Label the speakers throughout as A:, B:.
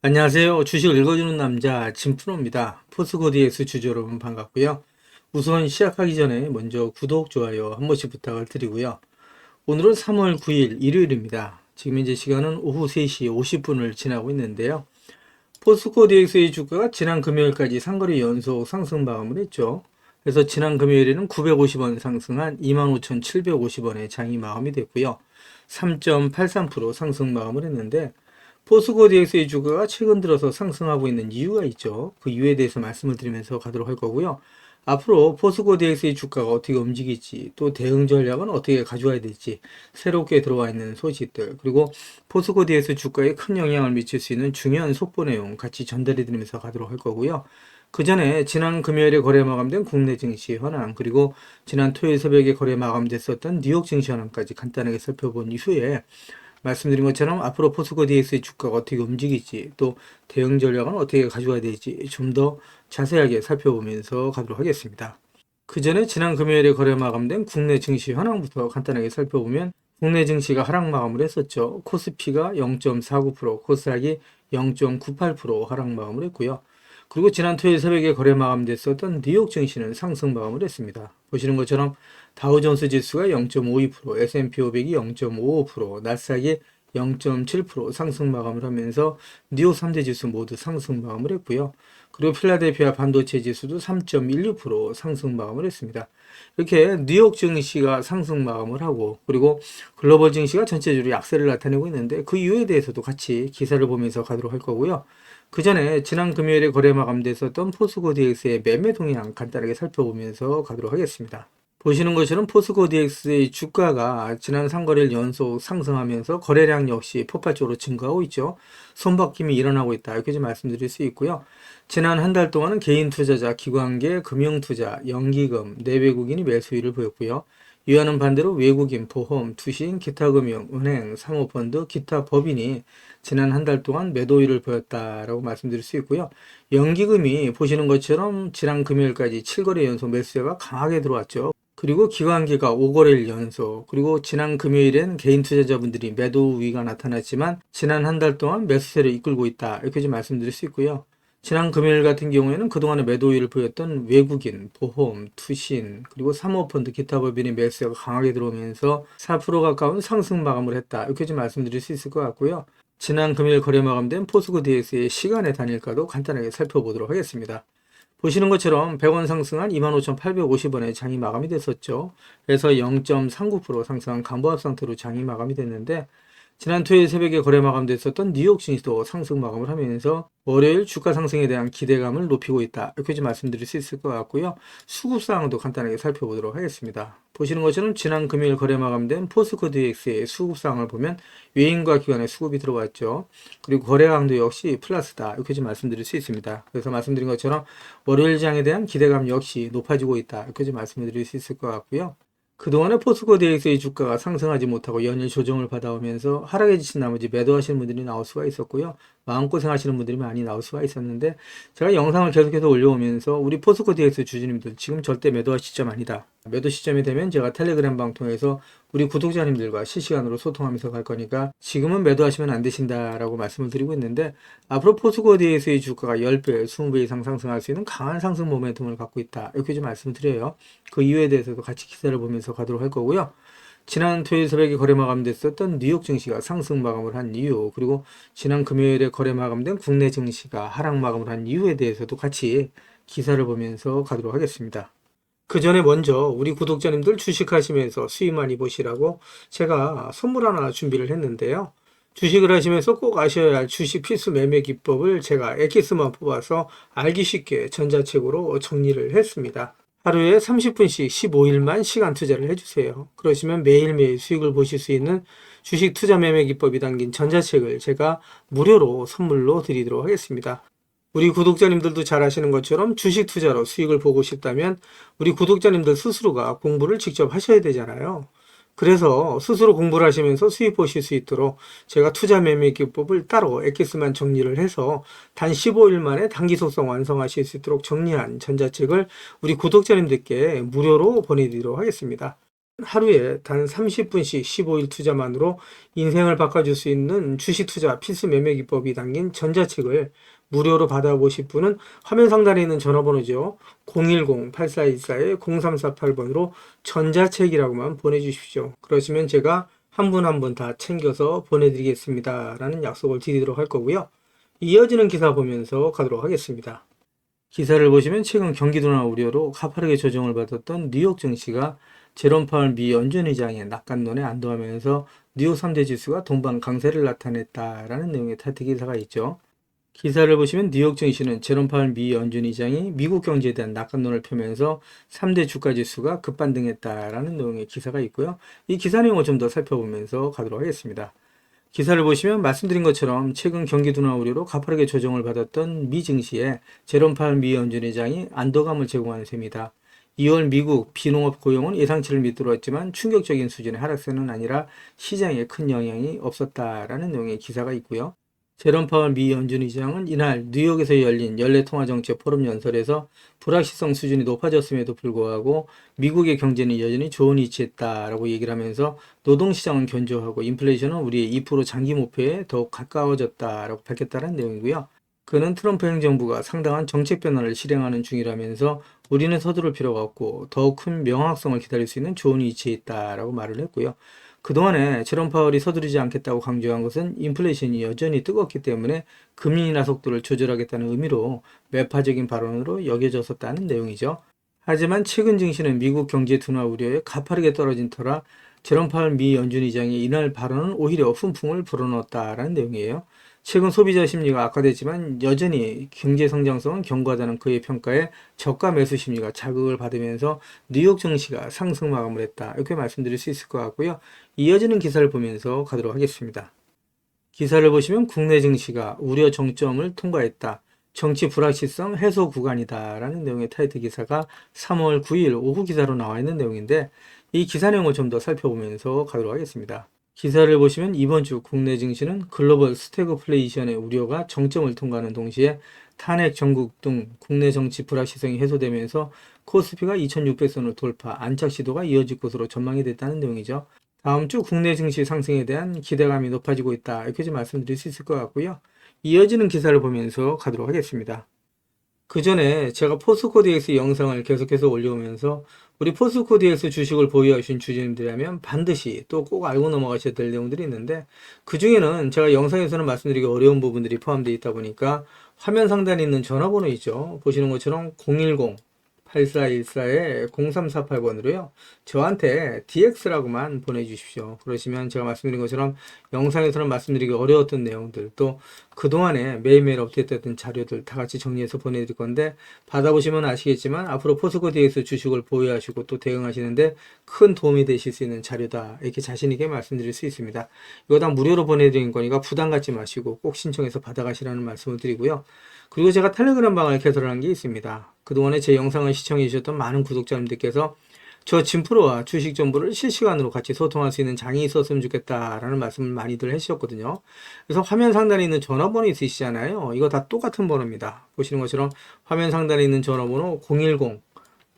A: 안녕하세요. 주식을 읽어주는 남자 진프로입니다. 포스코DX 주주 여러분 반갑고요. 우선 시작하기 전에 먼저 구독, 좋아요 한 번씩 부탁을 드리고요. 오늘은 3월 9일 일요일입니다. 지금 현재 시간은 오후 3시 50분을 지나고 있는데요. 포스코DX의 주가가 지난 금요일까지 상거래 연속 상승 마감을 했죠. 그래서 지난 금요일에는 950원 상승한 25,750원의 장이 마감이 됐고요. 3.83% 상승 마감을 했는데 포스코DX의 주가가 최근 들어서 상승하고 있는 이유가 있죠. 그 이유에 대해서 말씀을 드리면서 가도록 할 거고요. 앞으로 포스코DX의 주가가 어떻게 움직일지, 또 대응 전략은 어떻게 가져와야 될지, 새롭게 들어와 있는 소식들, 그리고 포스코DX 주가에 큰 영향을 미칠 수 있는 중요한 속보 내용 같이 전달해 드리면서 가도록 할 거고요. 그 전에 지난 금요일에 거래 마감된 국내 증시 현황, 그리고 지난 토요일 새벽에 거래 마감됐었던 뉴욕 증시 현황까지 간단하게 살펴본 이후에 말씀드린 것처럼 앞으로 포스코DX의 주가가 어떻게 움직일지, 또 대응 전략은 어떻게 가져와야 될지 좀 더 자세하게 살펴보면서 가도록 하겠습니다. 그 전에 지난 금요일에 거래 마감된 국내 증시 현황부터 간단하게 살펴보면 국내 증시가 하락 마감을 했었죠. 코스피가 0.49%, 코스닥이 0.98% 하락 마감을 했고요. 그리고 지난 토요일 새벽에 거래 마감됐었던 뉴욕 증시는 상승 마감을 했습니다. 보시는 것처럼 다우존스 지수가 0.52%, S&P 500이 0.55%, 나스닥이 0.7% 상승 마감을 하면서 뉴욕 3대 지수 모두 상승 마감을 했고요. 그리고 필라델피아 반도체 지수도 3.16% 상승 마감을 했습니다. 이렇게 뉴욕 증시가 상승 마감을 하고, 그리고 글로벌 증시가 전체적으로 약세를 나타내고 있는데 그 이유에 대해서도 같이 기사를 보면서 가도록 할 거고요. 그 전에 지난 금요일에 거래 마감됐었던 포스코DX의 매매 동향 간단하게 살펴보면서 가도록 하겠습니다. 보시는 것처럼 포스코DX의 주가가 지난 3거래일 연속 상승하면서 거래량 역시 폭발적으로 증가하고 있죠. 손바뀜이 일어나고 있다, 이렇게 좀 말씀드릴 수 있고요. 지난 한 달 동안은 개인 투자자, 기관계, 금융투자, 연기금, 내외국인이 매수율을 보였고요. 이와는 반대로 외국인, 보험, 투신, 기타 금융, 은행, 사모펀드, 기타 법인이 지난 한 달 동안 매도율을 보였다라고 말씀드릴 수 있고요. 연기금이 보시는 것처럼 지난 금요일까지 7거래 연속 매수세가 강하게 들어왔죠. 그리고 기관기가 5거래일 연속, 그리고 지난 금요일엔 개인 투자자분들이 매도 우위가 나타났지만 지난 한 달 동안 매수세를 이끌고 있다, 이렇게 좀 말씀드릴 수 있고요. 지난 금요일 같은 경우에는 그동안의 매도 우위를 보였던 외국인, 보험, 투신, 그리고 사모펀드, 기타 법인의 매수세가 강하게 들어오면서 4% 가까운 상승 마감을 했다, 이렇게 좀 말씀드릴 수 있을 것 같고요. 지난 금요일 거래 마감된 포스코DX의 시간의 단일가도 간단하게 살펴보도록 하겠습니다. 보시는 것처럼 100원 상승한 25,850원에 장이 마감이 됐었죠. 그래서 0.39% 상승한 간보합 상태로 장이 마감이 됐는데, 지난 토요일 새벽에 거래 마감됐었던 뉴욕 증시도 상승 마감을 하면서 월요일 주가 상승에 대한 기대감을 높이고 있다, 이렇게 좀 말씀드릴 수 있을 것 같고요. 수급 상황도 간단하게 살펴보도록 하겠습니다. 보시는 것처럼 지난 금요일 거래 마감된 포스코DX의 수급 상황을 보면 외인과 기관의 수급이 들어왔죠. 그리고 거래 강도 역시 플러스다, 이렇게 좀 말씀드릴 수 있습니다. 그래서 말씀드린 것처럼 월요일 장에 대한 기대감 역시 높아지고 있다, 이렇게 좀 말씀드릴 수 있을 것 같고요. 그동안에 포스코DX의 주가가 상승하지 못하고 연일 조정을 받아오면서 하락에 지친 나머지 매도하시는 분들이 나올 수가 있었고요. 마음고생하시는 분들이 많이 나올 수가 있었는데, 제가 영상을 계속해서 올려오면서 우리 포스코DX 주주님들 지금 절대 매도할 시점 아니다. 매도 시점이 되면 제가 텔레그램 방 통해서 우리 구독자님들과 실시간으로 소통하면서 갈 거니까 지금은 매도하시면 안 되신다라고 말씀을 드리고 있는데, 앞으로 포스코DX의 주가가 10배, 20배 이상 상승할 수 있는 강한 상승 모멘텀을 갖고 있다, 이렇게 좀 말씀을 드려요. 그 이유에 대해서도 같이 기사를 보면서 가도록 할 거고요. 지난 토요일 새벽에 거래 마감됐었던 뉴욕 증시가 상승 마감을 한 이유, 그리고 지난 금요일에 거래 마감된 국내 증시가 하락 마감을 한 이유에 대해서도 같이 기사를 보면서 가도록 하겠습니다. 그 전에 먼저 우리 구독자님들 주식하시면서 수익 많이 보시라고 제가 선물 하나 준비를 했는데요. 주식을 하시면서 꼭 아셔야 할 주식 필수 매매 기법을 제가 엑기스만 뽑아서 알기 쉽게 전자책으로 정리를 했습니다. 하루에 30분씩 15일만 시간 투자를 해주세요. 그러시면 매일매일 수익을 보실 수 있는 주식 투자 매매 기법이 담긴 전자책을 제가 무료로 선물로 드리도록 하겠습니다. 우리 구독자님들도 잘 아시는 것처럼 주식 투자로 수익을 보고 싶다면 우리 구독자님들 스스로가 공부를 직접 하셔야 되잖아요. 그래서 스스로 공부를 하시면서 수익 보실 수 있도록 제가 투자 매매 기법을 따로 엑기스만 정리를 해서 단 15일 만에 단기 속성 완성하실 수 있도록 정리한 전자책을 우리 구독자님들께 무료로 보내드리도록 하겠습니다. 하루에 단 30분씩 15일 투자만으로 인생을 바꿔줄 수 있는 주식 투자 필수 매매 기법이 담긴 전자책을 무료로 받아보실 분은 화면 상단에 있는 전화번호죠. 010-8414-0348번으로 전자책이라고만 보내주십시오. 그러시면 제가 한 분 한 분 다 챙겨서 보내드리겠습니다. 라는 약속을 드리도록 할 거고요. 이어지는 기사 보면서 가도록 하겠습니다. 기사를 보시면 최근 경기 둔화 우려로 가파르게 조정을 받았던 뉴욕 증시가 제롬 파월 미 연준 의장의 낙관론에 안도하면서 뉴욕 3대 지수가 동반 강세를 나타냈다라는 내용의 타이틀 기사가 있죠. 기사를 보시면 뉴욕 증시는 제롬 파월 미 연준 의장이 미국 경제에 대한 낙관론을 펴면서 3대 주가 지수가 급반등했다라는 내용의 기사가 있고요. 이 기사 내용을 좀 더 살펴보면서 가도록 하겠습니다. 기사를 보시면 말씀드린 것처럼 최근 경기 둔화 우려로 가파르게 조정을 받았던 미 증시에 제롬 파월 미 연준 의장이 안도감을 제공하는 셈입니다. 2월 미국 비농업 고용은 예상치를 밑돌았지만 충격적인 수준의 하락세는 아니라 시장에 큰 영향이 없었다라는 내용의 기사가 있고요. 제롬 파월 미 연준 의장은 이날 뉴욕에서 열린 연례통화정책 포럼 연설에서 불확실성 수준이 높아졌음에도 불구하고 미국의 경제는 여전히 좋은 위치에 있다라고 얘기를 하면서 노동시장은 견조하고 인플레이션은 우리의 2% 장기 목표에 더욱 가까워졌다라고 밝혔다는 내용이고요. 그는 트럼프 행정부가 상당한 정책 변화를 실행하는 중이라면서 우리는 서두를 필요가 없고 더욱 큰 명확성을 기다릴 수 있는 좋은 위치에 있다라고 말을 했고요. 그동안에 제롬 파월이 서두르지 않겠다고 강조한 것은 인플레이션이 여전히 뜨겁기 때문에 금리 인하 속도를 조절하겠다는 의미로 매파적인 발언으로 여겨졌었다는 내용이죠. 하지만 최근 증시는 미국 경제 둔화 우려에 가파르게 떨어진 터라 제롬 파월 미 연준 의장의 이날 발언은 오히려 훈풍을 불어넣었다라는 내용이에요. 최근 소비자 심리가 악화됐지만 여전히 경제 성장성은 견고하다는 그의 평가에 저가 매수 심리가 자극을 받으면서 뉴욕 증시가 상승 마감을 했다. 이렇게 말씀드릴 수 있을 것 같고요. 이어지는 기사를 보면서 가도록 하겠습니다. 기사를 보시면 국내 증시가 우려 정점을 통과했다. 정치 불확실성 해소 구간이다. 라는 내용의 타이틀 기사가 3월 9일 오후 기사로 나와 있는 내용인데 이 기사 내용을 좀 더 살펴보면서 가도록 하겠습니다. 기사를 보시면 이번 주 국내 증시는 글로벌 스태그플레이션의 우려가 정점을 통과하는 동시에 탄핵 전국 등 국내 정치 불확실성이 해소되면서 코스피가 2600선을 돌파, 안착 시도가 이어질 것으로 전망이 됐다는 내용이죠. 다음 주 국내 증시 상승에 대한 기대감이 높아지고 있다. 이렇게 좀 말씀드릴 수 있을 것 같고요. 이어지는 기사를 보면서 가도록 하겠습니다. 그 전에 제가 포스코DX 영상을 계속해서 올려오면서 우리 포스코DX 주식을 보유하신 주주님들이라면 반드시 또 꼭 알고 넘어가셔야 될 내용들이 있는데 그 중에는 제가 영상에서는 말씀드리기 어려운 부분들이 포함되어 있다 보니까 화면 상단에 있는 전화번호 있죠. 보시는 것처럼 010 8414-0348번으로요. 저한테 DX라고만 보내주십시오. 그러시면 제가 말씀드린 것처럼 영상에서는 말씀드리기 어려웠던 내용들 또 그동안에 매일매일 업데이트했던 자료들 다 같이 정리해서 보내드릴 건데 받아보시면 아시겠지만 앞으로 포스코DX 주식을 보유하시고 또 대응하시는데 큰 도움이 되실 수 있는 자료다. 이렇게 자신있게 말씀드릴 수 있습니다. 이거 다 무료로 보내드린 거니까 부담 갖지 마시고 꼭 신청해서 받아가시라는 말씀을 드리고요. 그리고 제가 텔레그램 방을 개설한 게 있습니다. 그동안에 제 영상을 시청해 주셨던 많은 구독자님들께서 저 진프로와 주식 정보를 실시간으로 같이 소통할 수 있는 장이 있었으면 좋겠다라는 말씀을 많이들 해주셨거든요. 그래서 화면 상단에 있는 전화번호 있으시잖아요. 이거 다 똑같은 번호입니다. 보시는 것처럼 화면 상단에 있는 전화번호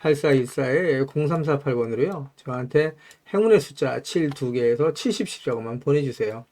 A: 010-8414-0348번으로요. 저한테 행운의 숫자 7 2개에서 70이라고만 보내주세요.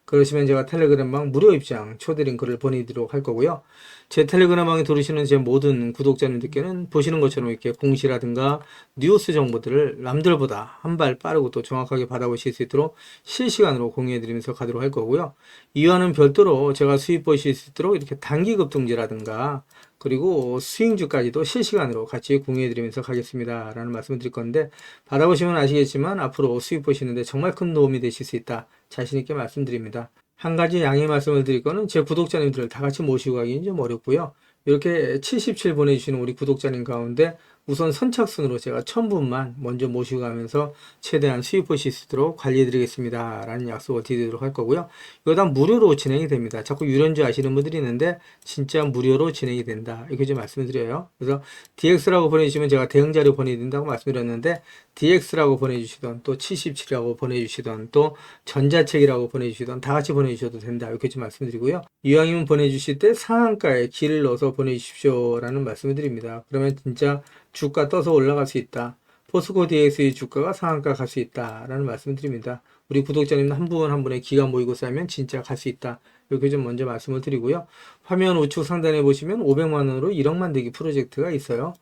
A: 그러시면 제가 텔레그램방 무료 입장 초대 링크를 보내드리도록 할 거고요. 제 텔레그램방에 들어오시는 제 모든 구독자님들께는 보시는 것처럼 이렇게 공시라든가 뉴스 정보들을 남들보다 한 발 빠르고 또 정확하게 받아보실 수 있도록 실시간으로 공유해드리면서 가도록 할 거고요. 이와는 별도로 제가 수입 보실 수 있도록 이렇게 단기 급등제라든가 그리고 스윙주까지도 실시간으로 같이 공유해드리면서 가겠습니다. 라는 말씀을 드릴 건데 받아보시면 아시겠지만 앞으로 수입 보시는데 정말 큰 도움이 되실 수 있다. 자신있게 말씀드립니다. 한 가지 양해 말씀을 드릴 거는 제 구독자님들을 다 같이 모시고 가기는 좀 어렵고요. 이렇게 77 보내주시는 우리 구독자님 가운데 우선 선착순으로 제가 1000분만 먼저 모시고 가면서 최대한 수입 보실 수 있도록 관리해 드리겠습니다. 라는 약속을 드리도록 할 거고요. 이거 다 무료로 진행이 됩니다. 자꾸 유료인지 아시는 분들이 있는데 진짜 무료로 진행이 된다. 이렇게 좀 말씀을 드려요. 그래서 DX라고 보내주시면 제가 대응 자료 보내드린다고 말씀드렸는데 DX라고 보내주시던 또 77이라고 보내주시던 또 전자책이라고 보내주시던 다 같이 보내주셔도 된다. 이렇게 좀 말씀드리고요. 이왕이면 보내주실 때 상한가에 길을 넣어서 보내주십시오. 라는 말씀을 드립니다. 그러면 진짜 주가 떠서 올라갈 수 있다. 포스코 DX의 주가가 상한가 갈 수 있다라는 말씀을 드립니다. 우리 구독자님 한 분 한 분의 기가 모이고 쌓으면 진짜 갈 수 있다. 이렇게 좀 먼저 말씀을 드리고요. 화면 우측 상단에 보시면 500만 원으로 1억 만들기 프로젝트가 있어요.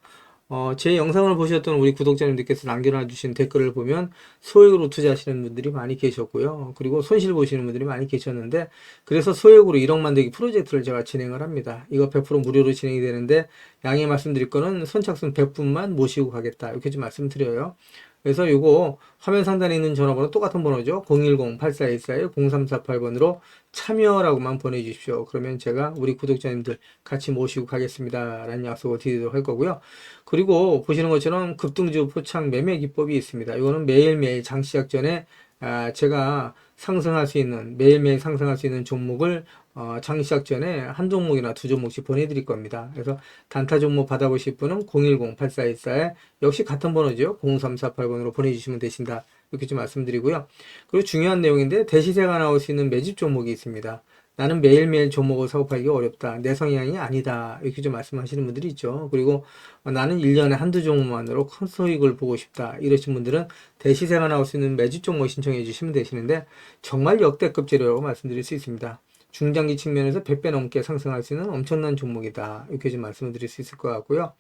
A: 제 영상을 보셨던 우리 구독자님들께서 남겨놔주신 댓글을 보면 소액으로 투자하시는 분들이 많이 계셨고요. 그리고 손실 보시는 분들이 많이 계셨는데, 그래서 소액으로 1억 만들기 프로젝트를 제가 진행을 합니다. 이거 100% 무료로 진행이 되는데, 양해 말씀드릴 거는 선착순 100분만 모시고 가겠다. 이렇게 좀 말씀드려요. 그래서 요거 화면 상단에 있는 전화번호 똑같은 번호죠. 010-8414-0348번으로 참여라고만 보내주십시오. 그러면 제가 우리 구독자님들 같이 모시고 가겠습니다. 라는 약속을 드리도록 할 거고요. 그리고 보시는 것처럼 급등주 포착 매매 기법이 있습니다. 이거는 매일매일 장 시작 전에 제가 상승할 수 있는, 매일매일 상승할 수 있는 종목을 장 시작 전에 한 종목이나 두 종목씩 보내드릴 겁니다. 그래서 단타 종목 받아보실 분은 010-8414에 역시 같은 번호죠. 0348번으로 보내주시면 되신다. 이렇게 좀 말씀드리고요. 그리고 중요한 내용인데, 대시세가 나올 수 있는 매집 종목이 있습니다. 나는 매일매일 종목을 사고 팔기가 어렵다. 내 성향이 아니다. 이렇게 좀 말씀하시는 분들이 있죠. 그리고 나는 1년에 한두 종목만으로 큰 수익을 보고 싶다. 이러신 분들은 대시세가 나올 수 있는 매집 종목 신청해 주시면 되시는데, 정말 역대급 재료라고 말씀드릴 수 있습니다. 중장기 측면에서 100배 넘게 상승할 수 있는 엄청난 종목이다. 이렇게 좀 말씀을 드릴 수 있을 것 같고요.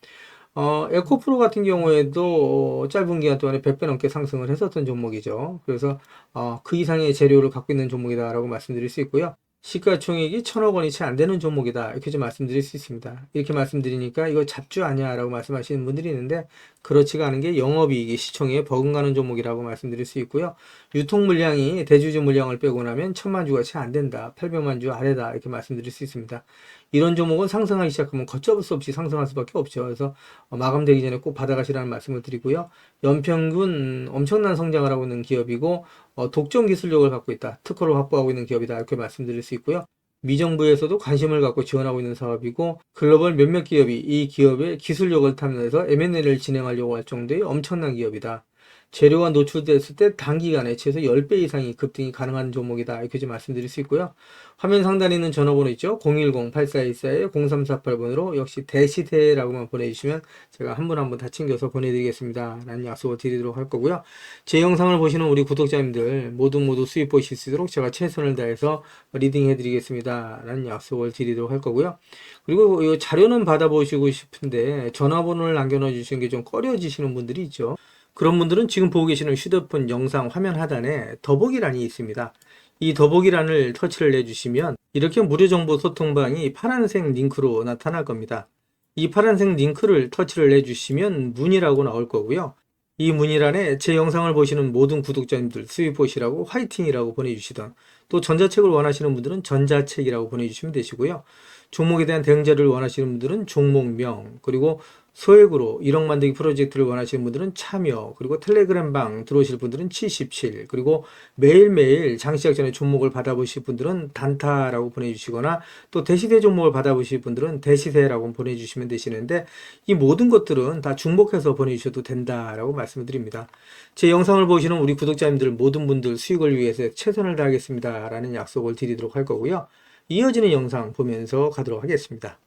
A: 에코프로 같은 경우에도 짧은 기간 동안에 100배 넘게 상승을 했었던 종목이죠. 그래서 그 이상의 재료를 갖고 있는 종목이다라고 말씀드릴 수 있고요. 시가총액이 1,000억 원이 채 안 되는 종목이다. 이렇게 좀 말씀드릴 수 있습니다. 이렇게 말씀드리니까 이거 잡주 아니야 라고 말씀하시는 분들이 있는데, 그렇지가 않은 게 영업이익이 시총에 버금가는 종목이라고 말씀드릴 수 있고요. 유통 물량이 대주주 물량을 빼고 나면 1,000만 주가 채 안 된다. 800만 주 아래다. 이렇게 말씀드릴 수 있습니다. 이런 종목은 상승하기 시작하면 걷잡을 수 없이 상승할 수밖에 없죠. 그래서 마감되기 전에 꼭 받아가시라는 말씀을 드리고요. 연평균 엄청난 성장을 하고 있는 기업이고, 독점 기술력을 갖고 있다. 특허를 확보하고 있는 기업이다. 이렇게 말씀드릴 수 있고요. 미정부에서도 관심을 갖고 지원하고 있는 사업이고, 글로벌 몇몇 기업이 이 기업의 기술력을 탐내서 M&A를 진행하려고 할 정도의 엄청난 기업이다. 재료가 노출됐을 때 단기간에 최소 10배 이상의 급등이 가능한 종목이다. 이렇게 좀 말씀드릴 수 있고요. 화면 상단에 있는 전화번호 있죠. 010-8414-0348번으로 역시 대시대라고만 보내주시면 제가 한 분 한 분 다 챙겨서 보내드리겠습니다. 라는 약속을 드리도록 할 거고요. 제 영상을 보시는 우리 구독자님들 모두 수익 보실 수 있도록 제가 최선을 다해서 리딩 해드리겠습니다. 라는 약속을 드리도록 할 거고요. 그리고 이 자료는 받아보시고 싶은데 전화번호를 남겨놔 주시는 게 좀 꺼려지시는 분들이 있죠. 그런 분들은 지금 보고 계시는 휴대폰 영상 화면 하단에 더보기란이 있습니다. 이 더보기란을 터치를 해주시면 이렇게 무료 정보 소통방이 파란색 링크로 나타날 겁니다. 이 파란색 링크를 터치를 해주시면 문의라고 나올 거고요. 이 문의란에 제 영상을 보시는 모든 구독자님들 수익 보시라고 화이팅이라고 보내주시던, 또 전자책을 원하시는 분들은 전자책이라고 보내주시면 되시고요. 종목에 대한 대응 자료를 원하시는 분들은 종목명, 그리고 소액으로 1억 만들기 프로젝트를 원하시는 분들은 참여, 그리고 텔레그램방 들어오실 분들은 77, 그리고 매일매일 장시작 전에 종목을 받아보실 분들은 단타라고 보내주시거나, 또 대시세 종목을 받아보실 분들은 대시세라고 보내주시면 되시는데, 이 모든 것들은 다 중복해서 보내주셔도 된다라고 말씀을 드립니다. 제 영상을 보시는 우리 구독자님들 모든 분들 수익을 위해서 최선을 다하겠습니다 라는 약속을 드리도록 할 거고요. 이어지는 영상 보면서 가도록 하겠습니다.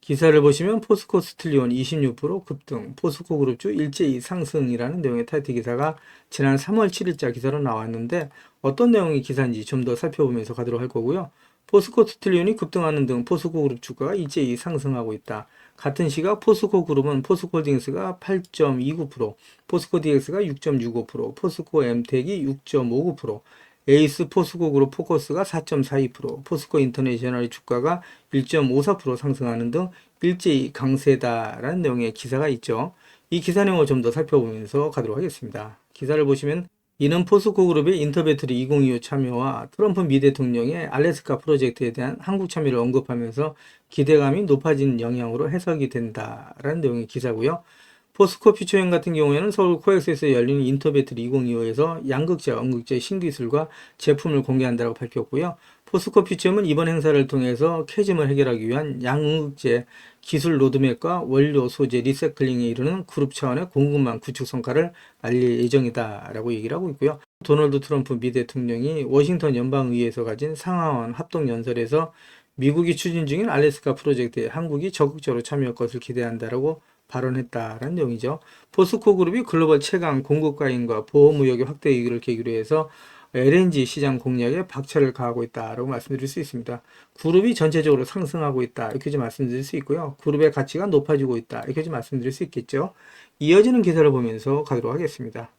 A: 기사를 보시면 포스코 스틸리온 26% 급등, 포스코 그룹주 일제히 상승이라는 내용의 타이틀 기사가 지난 3월 7일자 기사로 나왔는데, 어떤 내용의 기사인지 좀 더 살펴보면서 가도록 할 거고요. 포스코 스틸리온이 급등하는 등 포스코 그룹 주가가 일제히 상승하고 있다. 같은 시각 포스코 그룹은 포스코홀딩스가 8.29%, 포스코 DX가 6.65%, 포스코 엠텍이 6.59%, 에이스 포스코 그룹 포커스가 4.42%, 포스코 인터내셔널의 주가가 1.54% 상승하는 등 일제히 강세다라는 내용의 기사가 있죠. 이 기사 내용을 좀 더 살펴보면서 가도록 하겠습니다. 기사를 보시면 이는 포스코 그룹의 인터배터리 2025 참여와 트럼프 미 대통령의 알래스카 프로젝트에 대한 한국 참여를 언급하면서 기대감이 높아진 영향으로 해석이 된다라는 내용의 기사고요. 포스코 퓨처형 같은 경우에는 서울 코엑스에서 열리는 인터배터리 2025에서 양극재, 음극재 신기술과 제품을 공개한다고 밝혔고요. 포스코 퓨처형은 이번 행사를 통해서 캐즘을 해결하기 위한 양극재 기술 로드맵과 원료 소재 리사이클링에 이르는 그룹 차원의 공급망 구축 성과를 알릴 예정이다라고 얘기를 하고 있고요. 도널드 트럼프 미 대통령이 워싱턴 연방의회에서 가진 상하원 합동연설에서 미국이 추진 중인 알래스카 프로젝트에 한국이 적극적으로 참여할 것을 기대한다라고 발언했다라는 내용이죠. 포스코 그룹이 글로벌 최강 공급가인과 보호무역의 확대 이익을 계기로 해서 LNG 시장 공략에 박차를 가하고 있다라고 말씀드릴 수 있습니다. 그룹이 전체적으로 상승하고 있다 이렇게 좀 말씀드릴 수 있고요. 그룹의 가치가 높아지고 있다 이렇게 좀 말씀드릴 수 있겠죠. 이어지는 기사를 보면서 가도록 하겠습니다.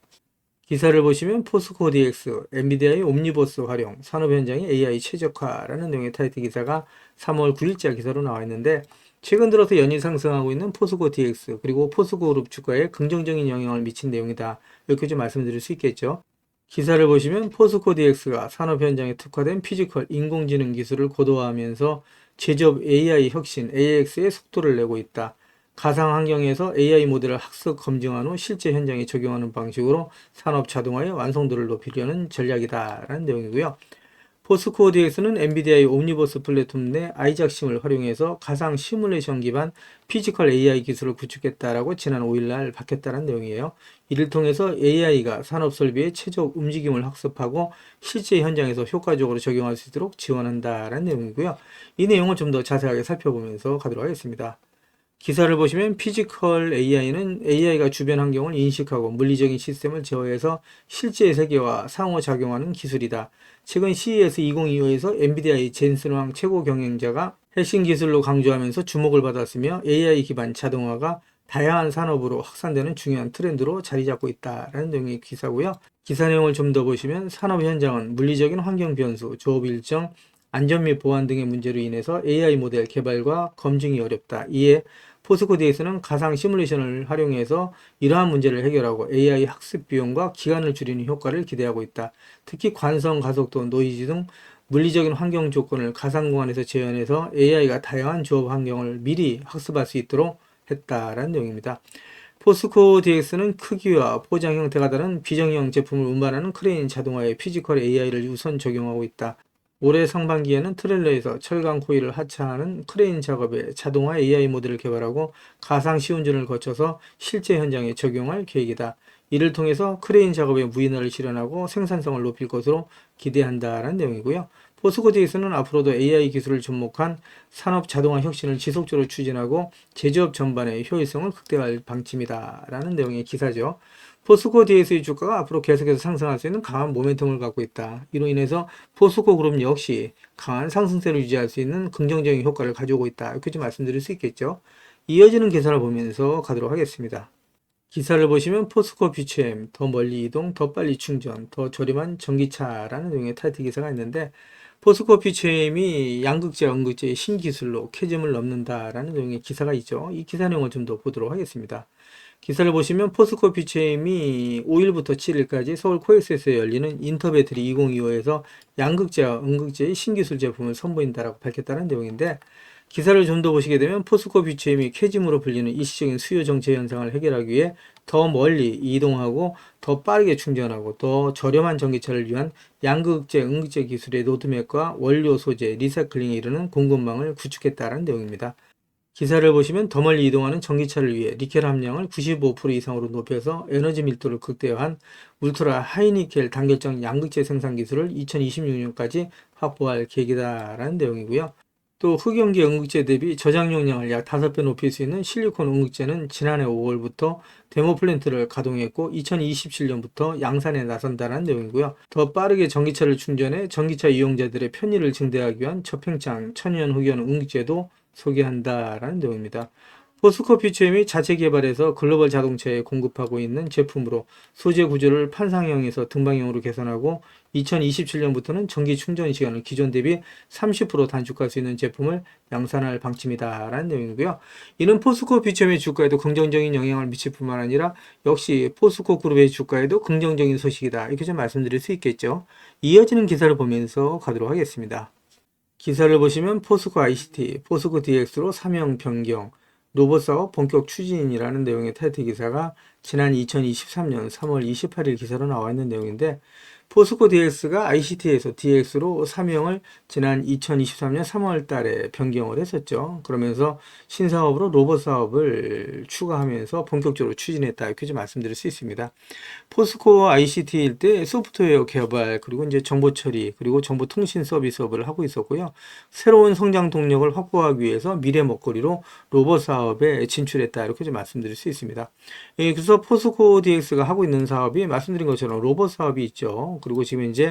A: 기사를 보시면 포스코 DX, 엔비디아의 옴니버스 활용, 산업 현장의 AI 최적화라는 내용의 타이틀 기사가 3월 9일자 기사로 나와 있는데 최근 들어서 연일 상승하고 있는 포스코 DX 그리고 포스코 그룹 주가에 긍정적인 영향을 미친 내용이다. 이렇게 좀 말씀드릴 수 있겠죠. 기사를 보시면 포스코 DX가 산업 현장에 특화된 피지컬 인공지능 기술을 고도화하면서 제조업 AI 혁신 AX의 속도를 내고 있다. 가상 환경에서 AI 모델을 학습 검증한 후 실제 현장에 적용하는 방식으로 산업 자동화의 완성도를 높이려는 전략이다라는 내용이고요. 포스코 DX는 엔비디아의 옴니버스 플랫폼 내 아이작심을 활용해서 가상 시뮬레이션 기반 피지컬 AI 기술을 구축했다라고 지난 5일날 밝혔다는 내용이에요. 이를 통해서 AI가 산업 설비의 최적 움직임을 학습하고 실제 현장에서 효과적으로 적용할 수 있도록 지원한다라는 내용이고요. 이 내용을 좀 더 자세하게 살펴보면서 가도록 하겠습니다. 기사를 보시면 피지컬 AI는 AI가 주변 환경을 인식하고 물리적인 시스템을 제어해서 실제 세계와 상호작용하는 기술이다. 최근 CES 2025에서 엔비디아의 젠슨 왕 최고 경영자가 핵심 기술로 강조하면서 주목을 받았으며 AI 기반 자동화가 다양한 산업으로 확산되는 중요한 트렌드로 자리 잡고 있다라는 내용의 기사고요. 기사 내용을 좀 더 보시면 산업 현장은 물리적인 환경 변수, 조업 일정, 안전 및 보안 등의 문제로 인해서 AI 모델 개발과 검증이 어렵다. 이에 포스코 DX는 가상 시뮬레이션을 활용해서 이러한 문제를 해결하고 AI 학습 비용과 기간을 줄이는 효과를 기대하고 있다. 특히 관성, 가속도, 노이즈 등 물리적인 환경 조건을 가상 공간에서 재현해서 AI가 다양한 조업 환경을 미리 학습할 수 있도록 했다라는 내용입니다. 포스코 DX는 크기와 포장 형태가 다른 비정형 제품을 운반하는 크레인 자동화의 피지컬 AI를 우선 적용하고 있다. 올해 상반기에는 트레일러에서 철강 코일을 하차하는 크레인 작업에 자동화 AI 모델을 개발하고 가상 시운전을 거쳐서 실제 현장에 적용할 계획이다. 이를 통해서 크레인 작업의 무인화를 실현하고 생산성을 높일 것으로 기대한다는 내용이고요. 포스코 DX는 앞으로도 AI 기술을 접목한 산업 자동화 혁신을 지속적으로 추진하고 제조업 전반의 효율성을 극대화할 방침이다 라는 내용의 기사죠. 포스코 DX의 주가가 앞으로 계속해서 상승할 수 있는 강한 모멘텀을 갖고 있다. 이로 인해서 포스코 그룹 역시 강한 상승세를 유지할 수 있는 긍정적인 효과를 가져오고 있다. 이렇게 좀 말씀드릴 수 있겠죠. 이어지는 기사를 보면서 가도록 하겠습니다. 기사를 보시면 포스코 퓨처엠, 더 멀리 이동, 더 빨리 충전, 더 저렴한 전기차라는 내용의 타이틀 기사가 있는데 포스코 퓨처엠이 양극재, 음극재의 신기술로 캐즘을 넘는다라는 내용의 기사가 있죠. 이 기사 내용을 좀 더 보도록 하겠습니다. 기사를 보시면 포스코 퓨처엠이 5일부터 7일까지 서울 코엑스에서 열리는 인터배터리 2025에서 양극재와 음극재의 신기술 제품을 선보인다라고 밝혔다는 내용인데 기사를 좀 더 보시게 되면 포스코 퓨처엠이 캐즘으로 불리는 일시적인 수요 정체 현상을 해결하기 위해 더 멀리 이동하고 더 빠르게 충전하고 더 저렴한 전기차를 위한 양극재, 음극재 기술의 로드맵과 원료 소재, 리사이클링에 이르는 공급망을 구축했다는 내용입니다. 기사를 보시면 더 멀리 이동하는 전기차를 위해 니켈 함량을 95% 이상으로 높여서 에너지 밀도를 극대화한 울트라 하이니켈 단결정 양극재 생산 기술을 2026년까지 확보할 계획이다라는 내용이고요. 또 흑연계 음극재 대비 저장 용량을 약 5배 높일 수 있는 실리콘 음극재는 지난해 5월부터 데모 플랜트를 가동했고 2027년부터 양산에 나선다는 내용이고요. 더 빠르게 전기차를 충전해 전기차 이용자들의 편의를 증대하기 위한 저팽창 천연 흑연 음극재도 소개한다라는 내용입니다. 포스코 퓨처엠이 자체 개발해서 글로벌 자동차에 공급하고 있는 제품으로 소재 구조를 판상형에서 등방형으로 개선하고 2027년부터는 전기 충전 시간을 기존 대비 30% 단축할 수 있는 제품을 양산할 방침이다라는 내용이고요. 이는 포스코 퓨처엠의 주가에도 긍정적인 영향을 미칠 뿐만 아니라 역시 포스코 그룹의 주가에도 긍정적인 소식이다. 이렇게 좀 말씀드릴 수 있겠죠. 이어지는 기사를 보면서 가도록 하겠습니다. 기사를 보시면 포스코 ICT, 포스코 DX로 사명 변경, 로봇 사업 본격 추진이라는 내용의 타이틀 기사가 지난 2023년 3월 28일 기사로 나와 있는 내용인데 포스코 DX가 ICT에서 DX로 사명을 지난 2023년 3월 달에 변경을 했었죠. 그러면서 신사업으로 로봇 사업을 추가하면서 본격적으로 추진했다. 이렇게 좀 말씀드릴 수 있습니다. 포스코 ICT일 때 소프트웨어 개발, 그리고 이제 정보 처리, 그리고 정보통신 서비스업을 하고 있었고요. 새로운 성장 동력을 확보하기 위해서 미래 먹거리로 로봇 사업에 진출했다. 이렇게 좀 말씀드릴 수 있습니다. 그래서 포스코 DX가 하고 있는 사업이 말씀드린 것처럼 로봇 사업이 있죠. 그리고 지금 이제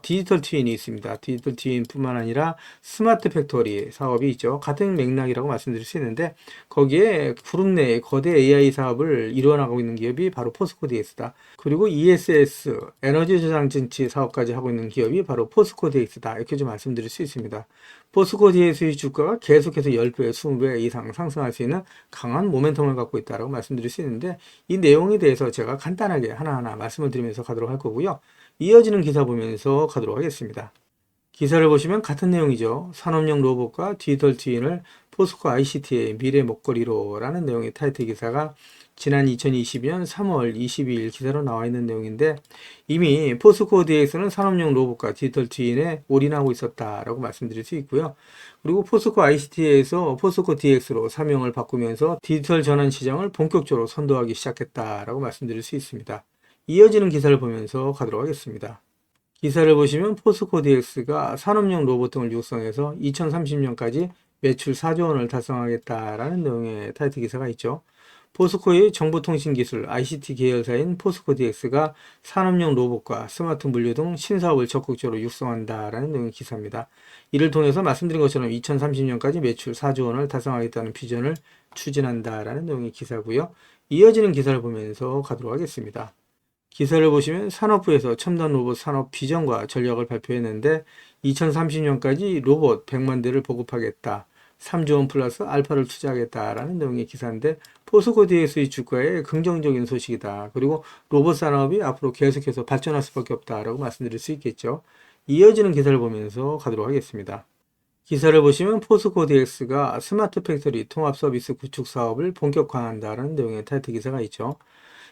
A: 디지털 트윈이 있습니다. 디지털 트윈뿐만 아니라 스마트 팩토리 사업이 있죠. 같은 맥락이라고 말씀드릴 수 있는데 거기에 그룹 내에 거대 AI 사업을 이루어나가고 있는 기업이 바로 포스코 DX다. 그리고 ESS 에너지 저장 장치 사업까지 하고 있는 기업이 바로 포스코 DX다. 이렇게 좀 말씀드릴 수 있습니다. 포스코 DX의 주가가 계속해서 10배, 20배 이상 상승할 수 있는 강한 모멘텀을 갖고 있다고 말씀드릴 수 있는데 이 내용에 대해서 제가 간단하게 하나하나 말씀을 드리면서 가도록 할 거고요. 이어지는 기사 보면서 가도록 하겠습니다. 기사를 보시면 같은 내용이죠. 산업용 로봇과 디지털 트윈을 포스코 ICT의 미래 먹거리로 라는 내용의 타이틀 기사가 지난 2022년 3월 22일 기사로 나와 있는 내용인데 이미 포스코 DX는 산업용 로봇과 디지털 트윈에 올인하고 있었다라고 말씀드릴 수 있고요. 그리고 포스코 ICT에서 포스코 DX로 사명을 바꾸면서 디지털 전환 시장을 본격적으로 선도하기 시작했다라고 말씀드릴 수 있습니다. 이어지는 기사를 보면서 가도록 하겠습니다. 기사를 보시면 포스코 DX가 산업용 로봇 등을 육성해서 2030년까지 매출 4조 원을 달성하겠다라는 내용의 타이틀 기사가 있죠. 포스코의 정보통신기술 ICT 계열사인 포스코 DX가 산업용 로봇과 스마트 물류 등 신사업을 적극적으로 육성한다라는 내용의 기사입니다. 이를 통해서 말씀드린 것처럼 2030년까지 매출 4조 원을 달성하겠다는 비전을 추진한다라는 내용의 기사고요. 이어지는 기사를 보면서 가도록 하겠습니다. 기사를 보시면 산업부에서 첨단 로봇 산업 비전과 전략을 발표했는데 2030년까지 로봇 100만 대를 보급하겠다. 3조 원 플러스 알파를 투자하겠다라는 내용의 기사인데 포스코 DX의 주가에 긍정적인 소식이다. 그리고 로봇 산업이 앞으로 계속해서 발전할 수밖에 없다라고 말씀드릴 수 있겠죠. 이어지는 기사를 보면서 가도록 하겠습니다. 기사를 보시면 포스코 DX가 스마트 팩토리 통합 서비스 구축 사업을 본격화한다라는 내용의 타이틀 기사가 있죠.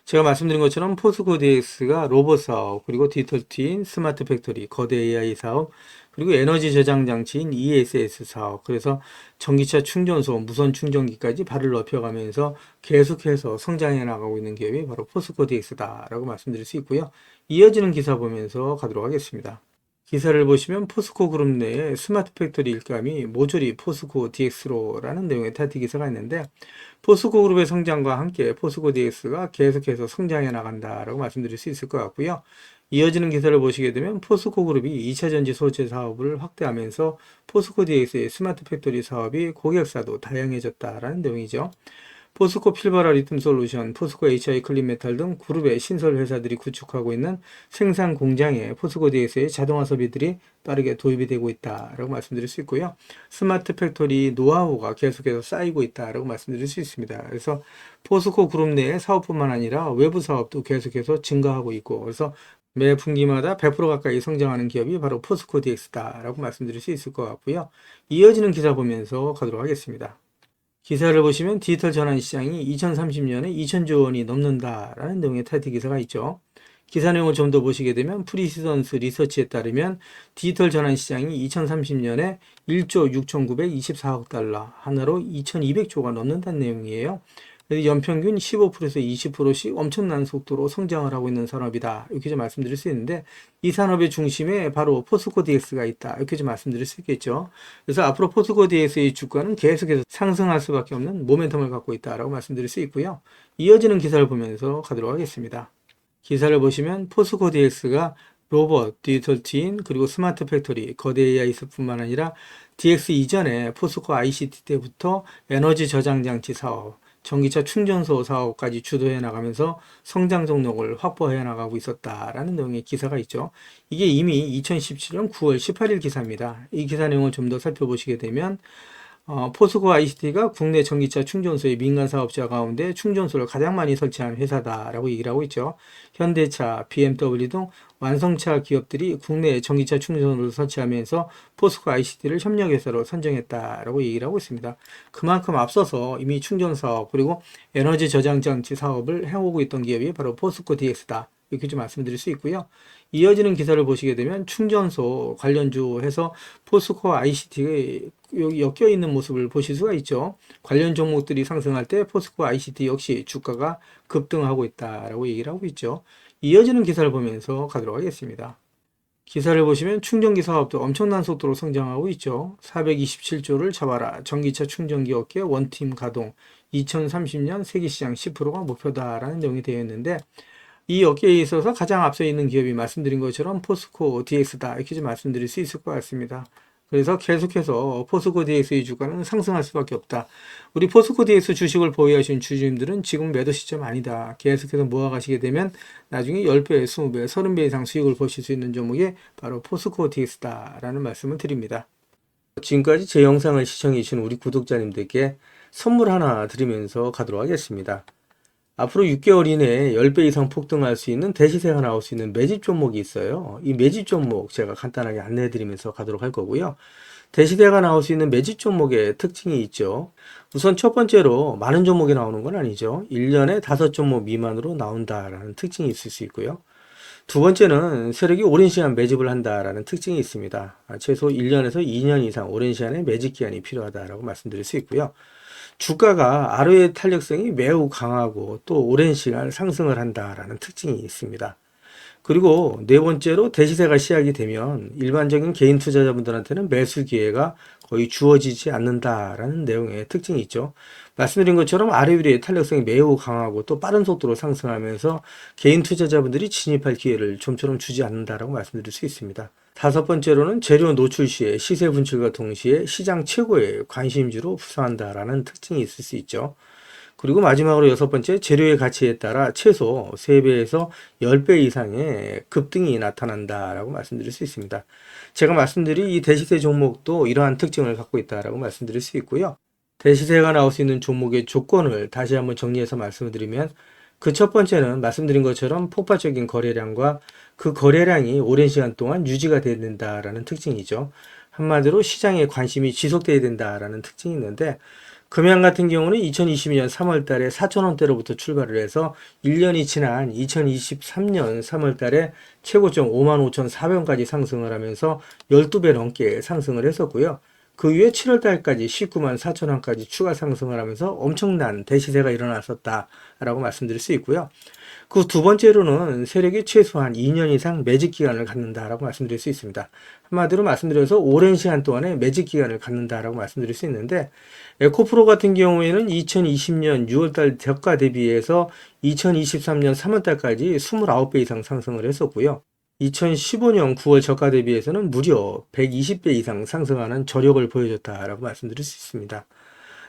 A: 제가 말씀드린 것처럼 포스코 DX가 로봇 사업, 그리고 디지털 트윈, 스마트 팩토리, 거대 AI 사업, 그리고 에너지 저장 장치인 ESS 사업, 그래서 전기차 충전소, 무선 충전기까지 발을 넓혀가면서 계속해서 성장해 나가고 있는 기업이 바로 포스코 DX다라고 말씀드릴 수 있고요. 이어지는 기사 보면서 가도록 하겠습니다. 기사를 보시면 포스코 그룹 내에 스마트 팩토리 일감이 모조리 포스코 DX로라는 내용의 타이틀 기사가 있는데 포스코 그룹의 성장과 함께 포스코 DX가 계속해서 성장해 나간다라고 말씀드릴 수 있을 것 같고요. 이어지는 기사를 보시게 되면 포스코 그룹이 2차 전지 소재 사업을 확대하면서 포스코 DX의 스마트 팩토리 사업이 고객사도 다양해졌다라는 내용이죠. 포스코 필바라 리튬 솔루션, 포스코 HI 클린 메탈 등 그룹의 신설 회사들이 구축하고 있는 생산 공장에 포스코 DX의 자동화 설비들이 빠르게 도입이 되고 있다라고 말씀드릴 수 있고요. 스마트 팩토리 노하우가 계속해서 쌓이고 있다라고 말씀드릴 수 있습니다. 그래서 포스코 그룹 내의 사업뿐만 아니라 외부 사업도 계속해서 증가하고 있고 그래서 매 분기마다 100% 가까이 성장하는 기업이 바로 포스코 DX다라고 말씀드릴 수 있을 것 같고요. 이어지는 기사 보면서 가도록 하겠습니다. 기사를 보시면 디지털 전환 시장이 2030년에 2천조 원이 넘는다라는 내용의 타이틀 기사가 있죠. 기사 내용을 좀 더 보시게 되면 프리시던스 리서치에 따르면 디지털 전환 시장이 2030년에 1조 6,924억 달러, 하나로 2,200조가 넘는다는 내용이에요. 연평균 15%에서 20%씩 엄청난 속도로 성장을 하고 있는 산업이다. 이렇게 좀 말씀드릴 수 있는데 이 산업의 중심에 바로 포스코 DX가 있다. 이렇게 좀 말씀드릴 수 있겠죠. 그래서 앞으로 포스코 DX의 주가는 계속해서 상승할 수밖에 없는 모멘텀을 갖고 있다라고 말씀드릴 수 있고요. 이어지는 기사를 보면서 가도록 하겠습니다. 기사를 보시면 포스코 DX가 로봇, 디지털 트윈, 그리고 스마트 팩토리, 거대 AI뿐만 아니라 DX 이전에 포스코 ICT 때부터 에너지 저장 장치 사업, 전기차 충전소 사업까지 주도해 나가면서 성장 동력을 확보해 나가고 있었다라는 내용의 기사가 있죠. 이게 이미 2017년 9월 18일 기사입니다. 이 기사 내용을 좀 더 살펴보시게 되면 포스코 ICT가 국내 전기차 충전소의 민간 사업자 가운데 충전소를 가장 많이 설치한 회사다라고 얘기를 하고 있죠. 현대차, BMW 등 완성차 기업들이 국내 전기차 충전소를 설치하면서 포스코 ICT를 협력회사로 선정했다라고 얘기를 하고 있습니다. 그만큼 앞서서 이미 충전 사업 그리고 에너지 저장 장치 사업을 해오고 있던 기업이 바로 포스코 DX다. 이렇게 좀 말씀드릴 수 있고요. 이어지는 기사를 보시게 되면 충전소 관련주 해서 포스코 ICT가 여기 엮여 있는 모습을 보실 수가 있죠. 관련 종목들이 상승할 때 포스코 ICT 역시 주가가 급등하고 있다라고 얘기를 하고 있죠. 이어지는 기사를 보면서 가도록 하겠습니다. 기사를 보시면 충전기 사업도 엄청난 속도로 성장하고 있죠. 427조를 잡아라. 전기차 충전기 업계 원팀 가동. 2030년 세계시장 10%가 목표다라는 내용이 되어 있는데, 이 업계에 있어서 가장 앞서 있는 기업이 말씀드린 것처럼 포스코 DX다 이렇게 좀 말씀드릴 수 있을 것 같습니다. 그래서 계속해서 포스코 DX의 주가는 상승할 수밖에 없다. 우리 포스코 DX 주식을 보유하신 주주님들은 지금 매도 시점 아니다. 계속해서 모아가시게 되면 나중에 10배, 20배, 30배 이상 수익을 보실 수 있는 종목이 바로 포스코 DX다라는 말씀을 드립니다. 지금까지 제 영상을 시청해 주신 우리 구독자님들께 선물 하나 드리면서 가도록 하겠습니다. 앞으로 6개월 이내에 10배 이상 폭등할 수 있는 대시세가 나올 수 있는 매집 종목이 있어요. 이 매집 종목 제가 간단하게 안내해 드리면서 가도록 할 거고요. 대시세가 나올 수 있는 매집 종목의 특징이 있죠. 우선 첫 번째로 많은 종목이 나오는 건 아니죠. 1년에 5종목 미만으로 나온다라는 특징이 있을 수 있고요. 두 번째는 세력이 오랜 시간 매집을 한다라는 특징이 있습니다. 최소 1년에서 2년 이상 오랜 시간의 매집 기간이 필요하다라고 말씀드릴 수 있고요. 주가가 ROE 탄력성이 매우 강하고 또 오랜 시간 상승을 한다라는 특징이 있습니다. 그리고 네 번째로 대시세가 시작이 되면 일반적인 개인 투자자분들한테는 매수 기회가 거의 주어지지 않는다라는 내용의 특징이 있죠. 말씀드린 것처럼 ROE의 탄력성이 매우 강하고 또 빠른 속도로 상승하면서 개인 투자자분들이 진입할 기회를 좀처럼 주지 않는다라고 말씀드릴 수 있습니다. 다섯 번째로는 재료 노출 시에 시세 분출과 동시에 시장 최고의 관심주로 부상한다라는 특징이 있을 수 있죠. 그리고 마지막으로 여섯 번째, 재료의 가치에 따라 최소 3배에서 10배 이상의 급등이 나타난다라고 말씀드릴 수 있습니다. 제가 말씀드린 이 대시세 종목도 이러한 특징을 갖고 있다라고 말씀드릴 수 있고요. 대시세가 나올 수 있는 종목의 조건을 다시 한번 정리해서 말씀을 드리면, 그 첫 번째는 말씀드린 것처럼 폭발적인 거래량과 그 거래량이 오랜 시간 동안 유지가 돼야 된다라는 특징이죠. 한마디로 시장에 관심이 지속돼야 된다라는 특징이 있는데, 금양 같은 경우는 2022년 3월 달에 4,000원대로부터 출발을 해서 1년이 지난 2023년 3월 달에 최고점 55,400원까지 상승을 하면서 12배 넘게 상승을 했었고요. 그 이후에 7월 달까지 194,000원까지 추가 상승을 하면서 엄청난 대시세가 일어났었다라고 말씀드릴 수 있고요. 그 두 번째로는 세력이 최소한 2년 이상 매집 기간을 갖는다라고 말씀드릴 수 있습니다. 한마디로 말씀드려서 오랜 시간 동안에 매집 기간을 갖는다라고 말씀드릴 수 있는데, 에코프로 같은 경우에는 2020년 6월달 저가 대비해서 2023년 3월달까지 29배 이상 상승을 했었고요. 2015년 9월 저가 대비해서는 무려 120배 이상 상승하는 저력을 보여줬다라고 말씀드릴 수 있습니다.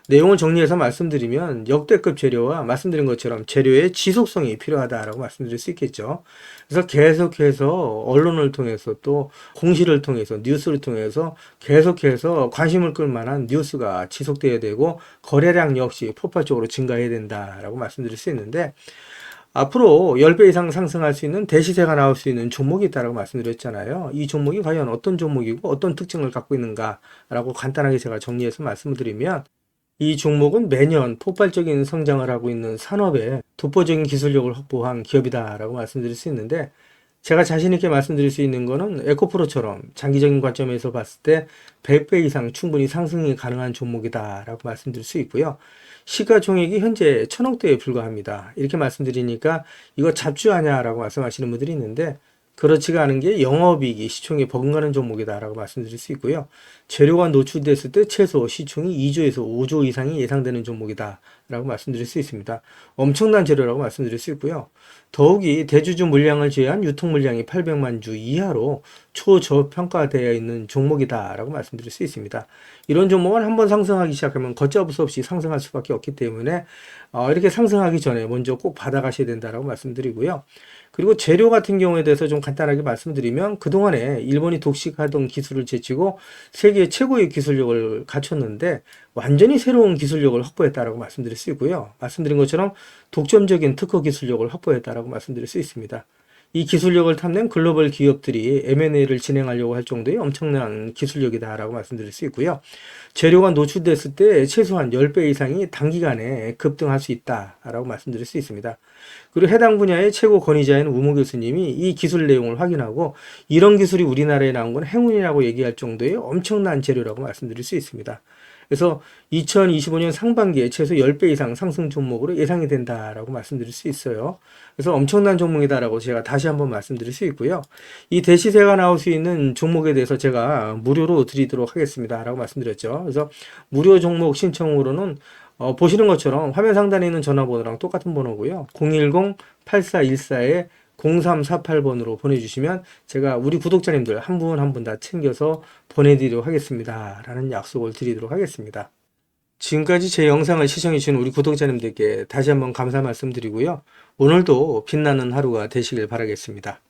A: 내용을 정리해서 말씀드리면 역대급 재료와 말씀드린 것처럼 재료의 지속성이 필요하다라고 말씀드릴 수 있겠죠. 그래서 계속해서 언론을 통해서 또 공시를 통해서 뉴스를 통해서 계속해서 관심을 끌 만한 뉴스가 지속돼야 되고 거래량 역시 폭발적으로 증가해야 된다라고 말씀드릴 수 있는데, 앞으로 10배 이상 상승할 수 있는 대시세가 나올 수 있는 종목이 있다고 말씀드렸잖아요. 이 종목이 과연 어떤 종목이고 어떤 특징을 갖고 있는가라고 간단하게 제가 정리해서 말씀을 드리면, 이 종목은 매년 폭발적인 성장을 하고 있는 산업에 독보적인 기술력을 확보한 기업이다라고 말씀드릴 수 있는데, 제가 자신 있게 말씀드릴 수 있는 거는 에코프로처럼 장기적인 관점에서 봤을 때 100배 이상 충분히 상승이 가능한 종목이다라고 말씀드릴 수 있고요. 시가총액이 현재 1,000억대에 불과합니다. 이렇게 말씀드리니까 이거 잡주하냐라고 말씀하시는 분들이 있는데, 그렇지가 않은 게 영업이익이 시총에 버금가는 종목이다라고 말씀드릴 수 있고요. 재료가 노출됐을 때 최소 시총이 2조에서 5조 이상이 예상되는 종목이다라고 말씀드릴 수 있습니다. 엄청난 재료라고 말씀드릴 수 있고요. 더욱이 대주주 물량을 제외한 유통 물량이 800만 주 이하로 초저평가되어 있는 종목이다라고 말씀드릴 수 있습니다. 이런 종목은 한번 상승하기 시작하면 걷잡을 수 없이 상승할 수밖에 없기 때문에 이렇게 상승하기 전에 먼저 꼭 받아가셔야 된다라고 말씀드리고요. 그리고 재료 같은 경우에 대해서 좀 간단하게 말씀드리면, 그동안에 일본이 독식하던 기술을 제치고 세계 최고의 기술력을 갖췄는데 완전히 새로운 기술력을 확보했다라고 말씀드릴 수 있고요. 말씀드린 것처럼 독점적인 특허 기술력을 확보했다라고 말씀드릴 수 있습니다. 이 기술력을 탐낸 글로벌 기업들이 M&A를 진행하려고 할 정도의 엄청난 기술력이다라고 말씀드릴 수 있고요. 재료가 노출됐을 때 최소한 10배 이상이 단기간에 급등할 수 있다라고 말씀드릴 수 있습니다. 그리고 해당 분야의 최고 권위자인 우모 교수님이 이 기술 내용을 확인하고 이런 기술이 우리나라에 나온 건 행운이라고 얘기할 정도의 엄청난 재료라고 말씀드릴 수 있습니다. 그래서 2025년 상반기에 최소 10배 이상 상승 종목으로 예상이 된다라고 말씀드릴 수 있어요. 그래서 엄청난 종목이다라고 제가 다시 한번 말씀드릴 수 있고요. 이 대시세가 나올 수 있는 종목에 대해서 제가 무료로 드리도록 하겠습니다. 라고 말씀드렸죠. 그래서 무료 종목 신청으로는 보시는 것처럼 화면 상단에 있는 전화번호랑 똑같은 번호고요. 010-8414에 0348번으로 보내주시면 제가 우리 구독자님들 한 분 한 분 다 챙겨서 보내드리도록 하겠습니다. 라는 약속을 드리도록 하겠습니다. 지금까지 제 영상을 시청해주신 우리 구독자님들께 다시 한번 감사 말씀드리고요. 오늘도 빛나는 하루가 되시길 바라겠습니다.